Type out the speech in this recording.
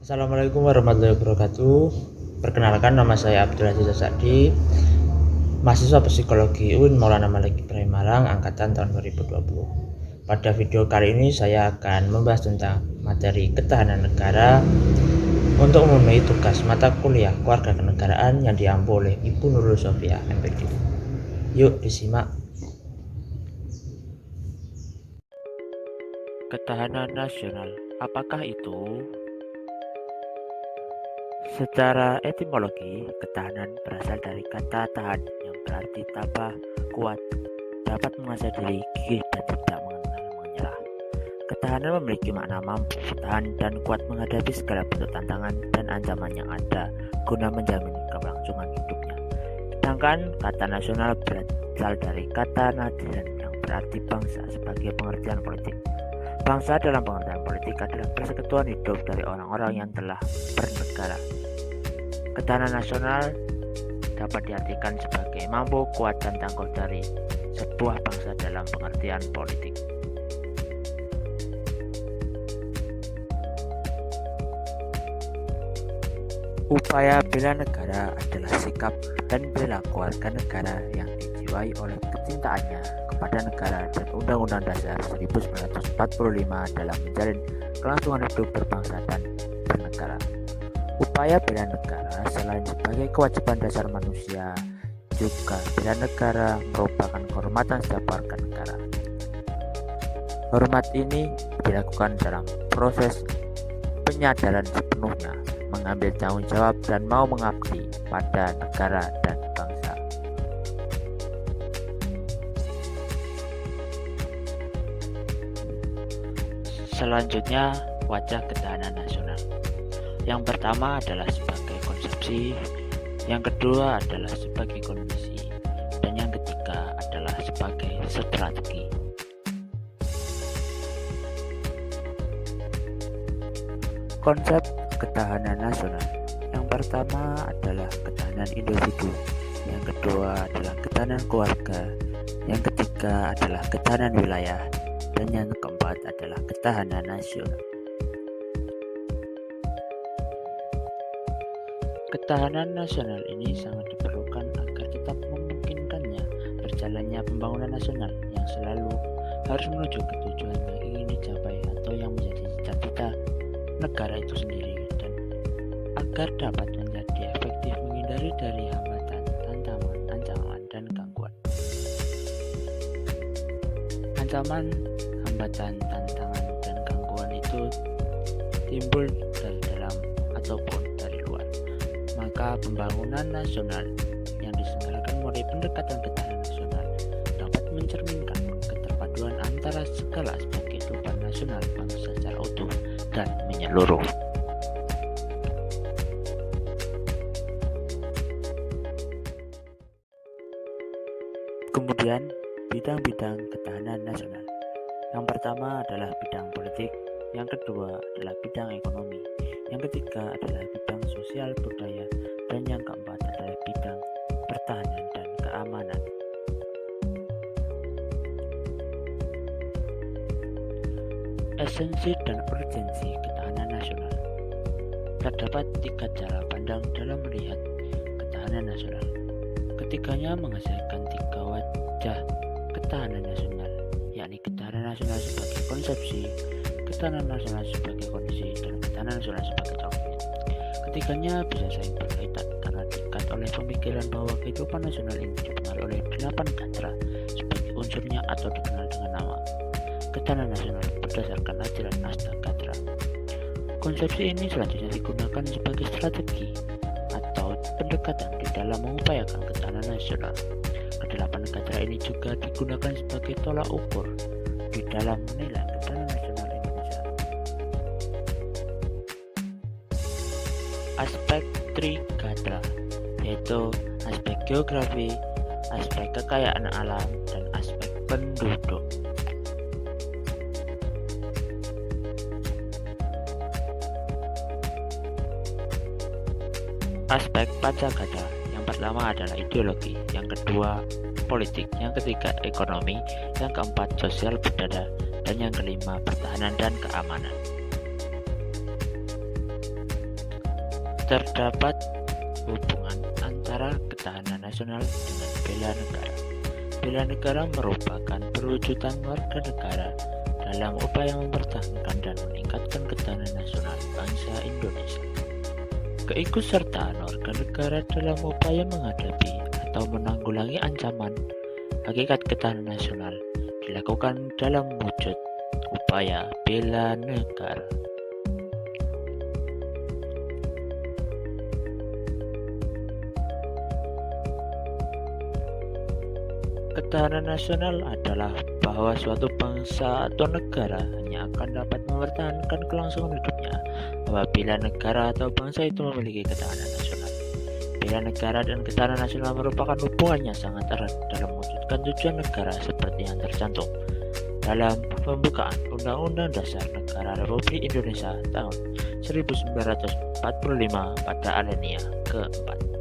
Assalamualaikum warahmatullahi wabarakatuh. Perkenalkan, nama saya Abdul Aziz Asadi, mahasiswa psikologi UIN Maulana Malik Ibrahim Malang, angkatan tahun 2020. Pada video kali ini saya akan membahas tentang materi ketahanan negara untuk memenuhi tugas mata kuliah kewarganegaraan yang diampu oleh Ibu Nurul Sofia, MPD. Yuk disimak. Ketahanan nasional, apakah itu? Secara etimologi, ketahanan berasal dari kata tahan yang berarti tabah, kuat, dapat menguasai diri, gigih, dan tidak mengenal menyerah. Ketahanan memiliki makna mampu, tahan, dan kuat menghadapi segala bentuk tantangan dan ancaman yang ada guna menjamin keberlangsungan hidupnya. Sedangkan kata nasional berasal dari kata nation yang berarti bangsa sebagai pengertian politik. Bangsa dalam pengertian politik adalah persekutuan hidup dari orang-orang yang telah bernegara. Ketahanan nasional dapat diartikan sebagai mampu, kuat, dan tangguh dari sebuah bangsa dalam pengertian politik. Upaya bela negara adalah sikap dan perilaku warga negara yang dijiwai oleh kecintaannya kepada negara dan Undang-Undang Dasar 1945 dalam menjalin kelangsungan hidup berbangsa dan bernegara. Upaya bela negara selain sebagai kewajiban dasar manusia, juga bela negara merupakan kehormatan setiap warga negara. Hormat ini dilakukan dalam proses penyadaran sepenuhnya, mengambil tanggung jawab dan mau mengabdi pada negara dan bangsa. Selanjutnya, wajah ketahanan nasional. Yang pertama adalah sebagai konsepsi, yang kedua adalah sebagai kondisi, dan yang ketiga adalah sebagai strategi. Konsep ketahanan nasional. Yang pertama adalah ketahanan individu, yang kedua adalah ketahanan keluarga, yang ketiga adalah ketahanan wilayah, dan yang keempat adalah ketahanan nasional. Ketahanan nasional ini sangat diperlukan agar tetap memungkinkannya berjalannya pembangunan nasional yang selalu harus menuju ke tujuan yang ingin dicapai atau yang menjadi cita-cita negara itu sendiri, dan agar dapat menjadi efektif menghindari dari hambatan, tantangan, ancaman, dan gangguan. Ancaman, hambatan, tantangan, dan gangguan itu timbul dari dalam ataupun dari luar. Maka pembangunan nasional yang diselenggarakan melalui pendekatan ketahanan nasional dapat mencerminkan keterpaduan antara segala aspek kehidupan nasional bangsa secara utuh dan menyeluruh. Kemudian, bidang-bidang ketahanan nasional. Yang pertama adalah bidang politik, yang kedua adalah bidang ekonomi, yang ketiga adalah bidang sosial budaya, dan yang keempat adalah bidang pertahanan dan keamanan. Esensi dan urgensi ketahanan nasional. Terdapat tiga cara pandang dalam melihat ketahanan nasional. Ketiganya menghasilkan tiga wajah ketahanan nasional, yakni ketahanan nasional sebagai konsepsi, ketahanan nasional sebagai kondisi, dan ketahanan nasional sebagai doktrin. Ketiganya bisa saling berkaitan karena diikat oleh pemikiran bahwa kehidupan nasional ini dipengaruhi oleh 8 katra sebagai unsurnya atau dikenal dengan nama ketahanan nasional berdasarkan ajaran Astagatra. Konsepsi ini selanjutnya digunakan sebagai strategi atau pendekatan di dalam mengupayakan ketahanan nasional. Kedelapan katra ini juga digunakan sebagai tolak ukur di dalam menilai ketahanan nasional Indonesia. Aspek Trigatra, yaitu aspek geografi, aspek kekayaan alam, dan aspek penduduk. Aspek Pancagatra, yang pertama adalah ideologi, yang kedua politik, yang ketiga ekonomi, yang keempat sosial budaya, dan yang kelima pertahanan dan keamanan. terdapat hubungan antara ketahanan nasional dengan bela negara. Bela negara merupakan perwujudan warga negara dalam upaya mempertahankan dan meningkatkan ketahanan nasional bangsa Indonesia. Keikutsertaan warga negara dalam upaya menghadapi atau menanggulangi ancaman hakikat ketahanan nasional dilakukan dalam wujud upaya bela negara. Ketahanan nasional adalah bahwa suatu bangsa atau negara hanya akan dapat mempertahankan kelangsungan hidupnya apabila negara atau bangsa itu memiliki ketahanan nasional. Bela negara dan ketahanan nasional merupakan hubungannya sangat erat dalam mewujudkan tujuan negara seperti yang tercantum dalam pembukaan Undang-Undang Dasar Negara Republik Indonesia tahun 1945 pada alinea keempat.